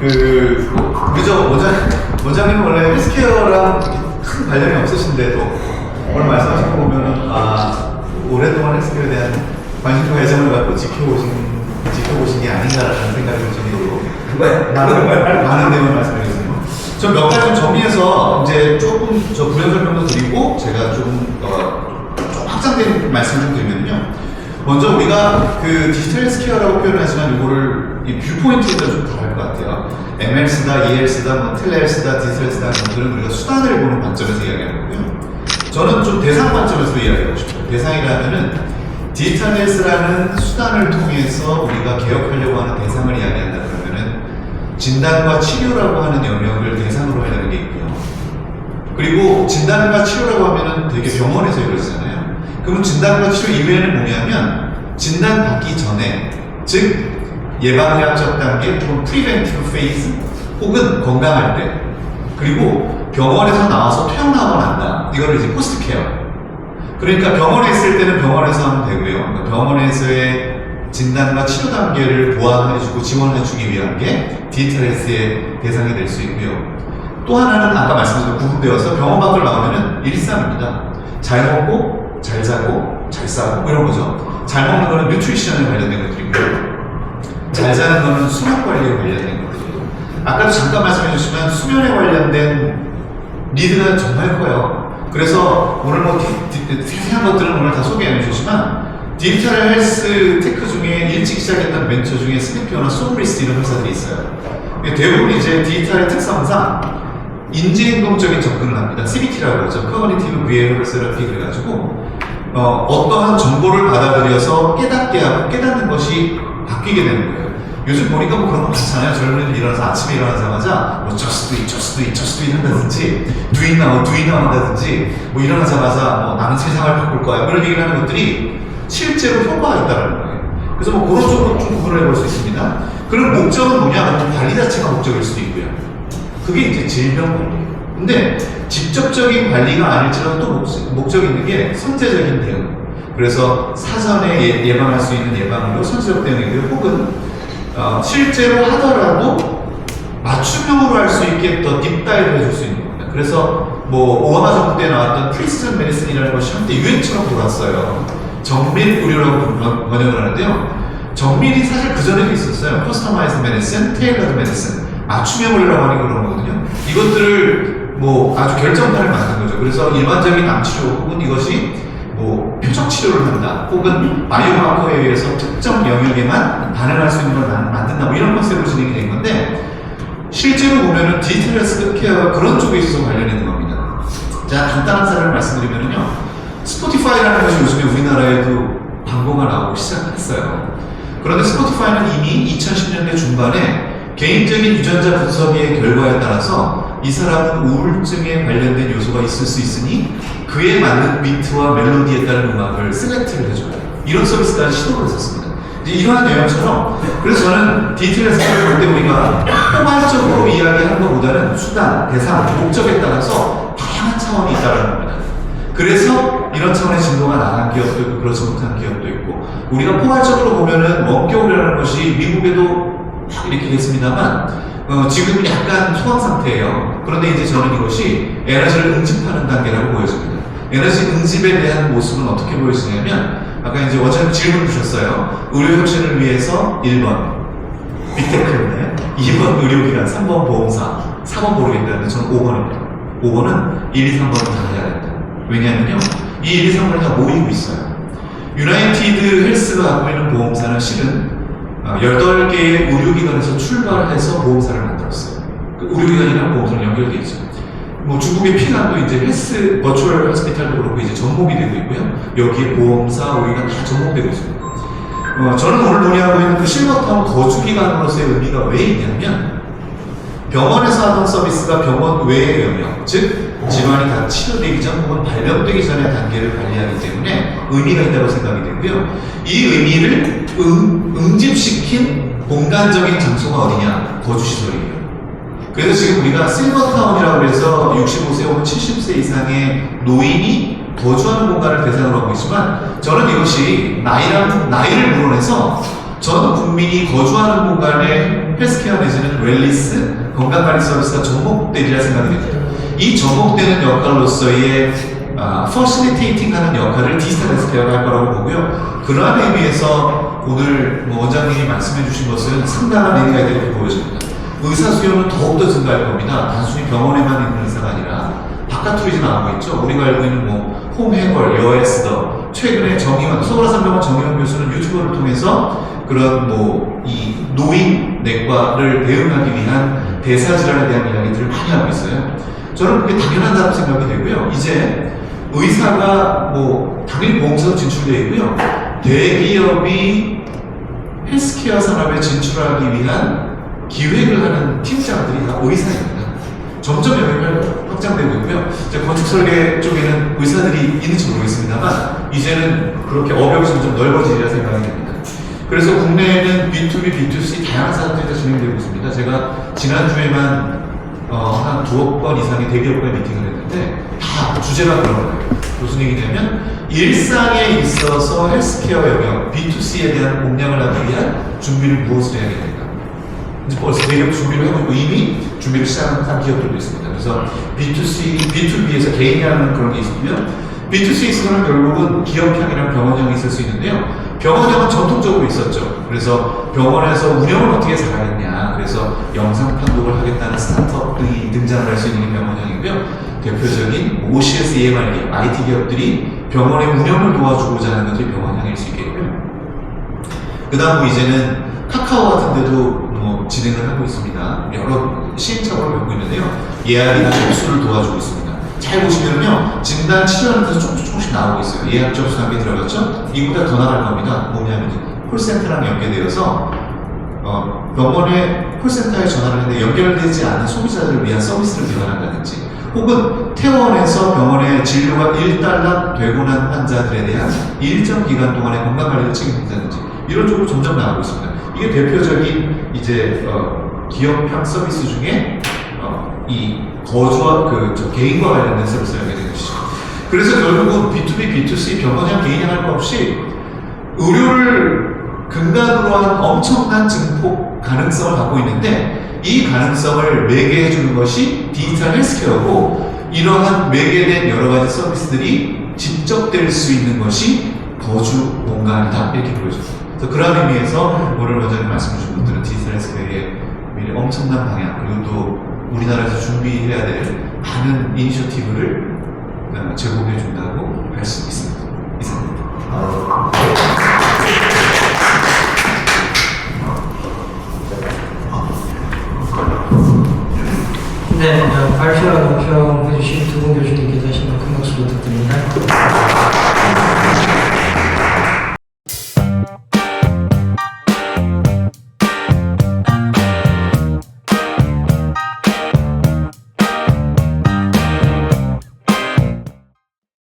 그죠? 원장님은 원래 헬스케어랑 큰 관련이 없으신데도 오늘 말씀하신 거 보면은, 오랫동안 헬스케어에 대한 관심과 애정을 갖고 지켜보신 게 아닌가라는 생각이 들고, 많은 내용을 말씀드렸습니다. 저 몇 가지 좀 정리해서 이제 조금 부연 설명도 드리고, 제가 좀 확장된 말씀 좀 드리면요. 먼저 우리가 디지털 헬스케어라고 표현하지만 이거를 이 뷰포인트가 좀 다를 것 같아요. MLS다, ELS다, 텔레헬스다, 디지털 헬스다 이런 우리가 수단을 보는 관점에서 이야기하는 거고요. 저는 좀 대상 관점에서 이야기하고 싶어요. 대상이라면은 디지털 헬스라는 수단을 통해서 우리가 개혁하려고 하는 대상을 이야기한다 그러면은 진단과 치료라고 하는 영역을 대상으로 하려는 게 있고요. 그리고 진단과 치료라고 하면은 되게 병원에서 이루어지잖아요. 그러면 진단과 치료 이외에는 뭐냐면 진단받기 전에, 즉 예방의학적 단계 혹은 프리벤티브 페이즈 혹은 건강할 때, 그리고 병원에서 나와서 퇴원하고 난다. 이거를 이제 포스트 케어. 그러니까 병원에 있을 때는 병원에서 하면 되고요. 그러니까 병원에서의 진단과 치료 단계를 보완해주고 지원해주기 위한 게 디지털 헬스의 대상이 될 수 있고요. 또 하나는 아까 말씀드린 구분되어서 병원 밖을 나오면은 일상입니다. 잘 먹고 잘 자고 잘 싸고 뭐 이런 거죠. 잘 먹는 거는 뉴트리션에 관련된 것들이고요. 잘 자는 거는 수면 관리에 관련된 것들이고, 아까도 잠깐 말씀해 주시면 수면에 관련된 리드가 정말 커요. 그래서 오늘 뭐 세세한 것들은 오늘 다 소개해 주시지만 디지털 헬스 테크 중에 일찍 시작했던 벤처 중에 스니피어나 소브리스 이런 회사들이 있어요. 대부분 이제 디지털의 특성상 인지행동적인 접근을 합니다. CBT라고 하죠. Cognitive Behavioral Therapy 그래가지고 어떠한 정보를 받아들여서 깨닫게 하고 깨닫는 것이 바뀌게 되는 거예요. 요즘 보니까 뭐 그런 거 많잖아요. 젊은이들 일어나서 아침에 일어나자마자 뭐 just do it 한다든지 do it now 한다든지 뭐 일어나자마자 뭐 나는 세상을 바꿀 거야 이런 얘기를 하는 것들이 실제로 효과가 있다는 거예요. 그래서 뭐 그런 쪽으로 좀 구분을 해볼 수 있습니다. 그럼 목적은 뭐냐? 관리 자체가 목적일 수도 있고요. 그게 이제 질병 관리예요. 근데 직접적인 관리가 아닐지라도 또 목적이 있는 게 선제적인 대응. 그래서 사전에 예방할 수 있는 예방으로 선제적 대응이고요. 혹은 실제로 하더라도 맞춤형으로 할 수 있게 더 딥다이브 해줄 수 있는 겁니다. 그래서 뭐 오바마 정부 때 나왔던 프리시전 메디슨이라는 것이 한때 유행처럼 돌았어요. 정밀 의료라고 번역을 하는데요. 정밀이 사실 그전에도 있었어요. 커스터마이즈 메디슨, 테일러드 메디슨, 맞춤형 의료라고 하는 게 그런 거거든요. 이것들을 뭐 아주 결정판을 만든 거죠. 그래서 일반적인 암 치료 혹은 이것이 뭐 표적 치료를 한다, 혹은 바이오마커에 의해서 특정 영역에만 반응할 수 있는 걸 만든다, 뭐 이런 컨셉으로 진행이 된 건데, 실제로 보면은 디지털 헬스케어가 그런 쪽에 있어서 관련이 있는 겁니다. 자, 간단한 사례를 말씀드리면요. 스포티파이라는 것이 요즘에 우리나라에도 광고가 나오기 시작했어요. 그런데 스포티파이는 이미 2010년대 중반에 개인적인 유전자 분석의 결과에 따라서 이 사람은 우울증에 관련된 요소가 있을 수 있으니 그에 맞는 비트와 멜로디에 따른 음악을 셀렉트를 해줘요. 이런 서비스까지 시도를 했었습니다. 이제 이러한 내용처럼, 그래서 저는 디지털 헬스케어를 볼 때 우리가 포괄적으로 이야기하는 것보다는 수단, 대상, 목적에 따라서 다양한 차원이 있다는 겁니다. 그래서 이런 차원의 진도가 나간 기업도 있고 그렇지 못한 기업도 있고, 우리가 포괄적으로 보면은 원격이라는 것이 미국에도 이렇게 됐습니다만 지금 약간 소강 상태예요. 그런데 이제 저는 이것이 에너지를 응집하는 단계라고 보여집니다. 에너지 응집에 대한 모습은 어떻게 보여지냐면, 아까 이제 원장님 질문 주셨어요. 의료 혁신을 위해서 1번 빅테크인데 2번 의료기관, 3번 보험사, 4번 모르겠다는데 저는 5번입니다. 5번은 1, 2, 3번은 다 해야 된다. 왜냐하면요, 이 1, 2, 3번이 다 모이고 있어요. 유나이티드 헬스가 갖고 있는 보험사는 실은 18개의 의료기관에서 출발해서 보험사를 만들었어요. 그 의료기관이랑 보험사랑 연결되어 있죠. 뭐 중국의 피난도 이제 헬스, 버추얼 호스피탈도 그렇고 이제 접목이 되고 있고요. 여기에 보험사, 의료기관 다 접목되고 있습니다. 저는 오늘 논의하고 있는 그 실버타운 거주기관으로서의 의미가 왜 있냐면, 병원에서 하던 서비스가 병원 외의 영역, 즉 질환이 다 치료되기 전 혹은 발병되기 전의 단계를 관리하기 때문에 의미가 있다고 생각이 되고요. 이 의미를 응집시킨 공간적인 장소가 어디냐? 거주시설이에요. 그래서 지금 우리가 실버타운이라고 해서 65세 혹은 70세 이상의 노인이 거주하는 공간을 대상으로 하고 있지만, 저는 이것이 나이를 물어내서 전 국민이 거주하는 공간에 헬스케어 내지는 웰리스, 건강관리 서비스가 접목되리라 생각이 됩니다. 이 접목되는 역할로서의 퍼실리테이팅 하는 역할을 디지털 헬스케어가 할 거라고 보고요. 그러한 의미에서 오늘 원장님이 말씀해 주신 것은 상당한 의미가 있다고 이렇게 보여집니다. 의사 수요는 더욱더 증가할 겁니다. 단순히 병원에만 있는 의사가 아니라 바깥으로 이제 나오고 있죠. 우리가 알고 있는 홈해걸, 여에스더, 최근에 정의원, 서울아산병원 정의원 교수는 유튜브를 통해서 그런 이 노인 내과를 대응하기 위한 대사질환에 대한 이야기들을 많이 하고 있어요. 저는 그게 당연하다고 생각이 되고요. 이제 의사가 당연히 보험사도 진출되어 있고요. 대기업이 헬스케어 산업에 진출하기 위한 기획을 하는 팀장들이 다 의사입니다. 점점 영역이 확장되고 있고요. 이제 건축 설계 쪽에는 의사들이 있는지 모르겠습니다만 이제는 그렇게 업역이 점점 넓어지리라 생각이 됩니다. 그래서 국내에는 B2B, B2C 다양한 사업들이 진행되고 있습니다. 제가 지난주에만 한 2억 번 이상의 대기업과의 미팅을 했는데 다 주제가 그런 거예요. 무슨 얘기냐면 일상에 있어서 헬스케어 영역, B2C에 대한 공략을 하기 위한 준비를 무엇을 해야 되는가. 이제 벌써 대기업 준비를 하고 있고 이미 준비를 시작한 기업들도 있습니다. 그래서 B2C, B2B에서 개인이 하는 그런 게 있으면 B2C에서는 결국은 기업형이랑 병원형이 있을 수 있는데요. 병원형은 전통적으로 있었죠. 그래서 병원에서 운영을 어떻게 잘하겠냐. 그래서 영상 판독을 하겠다는 스타트업이 등장을 할 수 있는 게 병원형이고요. 대표적인 OCS, EMR 기업, IT 기업들이 병원의 운영을 도와주고자 하는 것이 병원형일 수 있겠고요. 그 다음 이제는 카카오 같은 데도 진행을 하고 있습니다. 여러 시행착오를 겪고 있는데요. 예약이나 접수를 도와주고 있습니다. 잘 보시면요. 진단 치료하는 데서 조금씩 나오고 있어요. 예약 접수 단계 들어갔죠? 이보다 더 나갈 겁니다. 뭐냐면 콜센터랑 연계되어서 병원의 콜센터에 전화를 했는데 연결되지 않은 소비자들을 위한 서비스를 개발한다든지 혹은 퇴원해서 병원에 진료가 일단락되고 난 환자들에 대한 일정 기간 동안의 건강관리를 책임진다든지 이런 쪽으로 점점 나오고 있습니다. 이게 대표적인 이제 기업형 서비스 중에 이 거주와 개인과 관련된 서비스를 하게 되는 것이죠. 그래서 결국은 B2B, B2C, 병원형, 개인형 할 것 없이 의료를 근간으로 한 엄청난 증폭 가능성을 갖고 있는데 이 가능성을 매개해 주는 것이 디지털 헬스케어고 이러한 매개된 여러 가지 서비스들이 집적될 수 있는 것이 거주 공간이다 이렇게 보여집니다. 그래서 그런 의미에서 오늘 원장님 말씀 주신 분들은 디지털 헬스케어의 미래 엄청난 방향 그리고 또 우리나라에서 준비해야 될 많은 이니셔티브를 제공해 준다고 할 수 있습니다. 이상입니다. 네, 발표와 논평 해주신 두 분 교수님께 다시 한번 큰 박수 부탁드립니다.